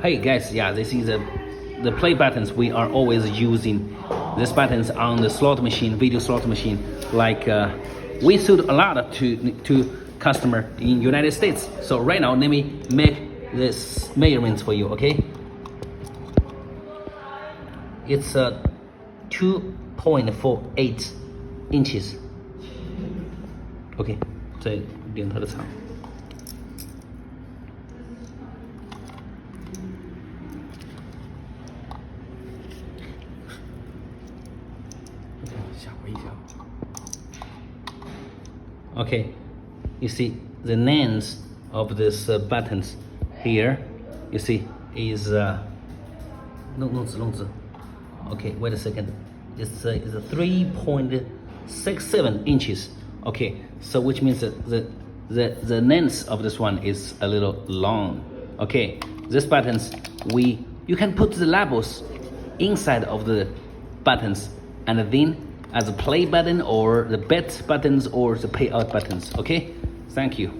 Hey guys, yeah, this is the play buttons. We are always using these buttons on the slot machine, video slot machine. Like we sold a lot to customer in United States. So right now, let me make this measurements for you, okay? It's 2.48 inches. OK， 再量它的长。吓我一跳。Okay, you see the names of these buttons here. You see is 弄字。Okay, wait a second. It's a 3.67 inches. Okay, so which means that the length of this one is a little long. Okay, these buttons you can put the labels inside of the buttons, and then as a play button or the bet buttons or the payout buttons. Okay, thank you.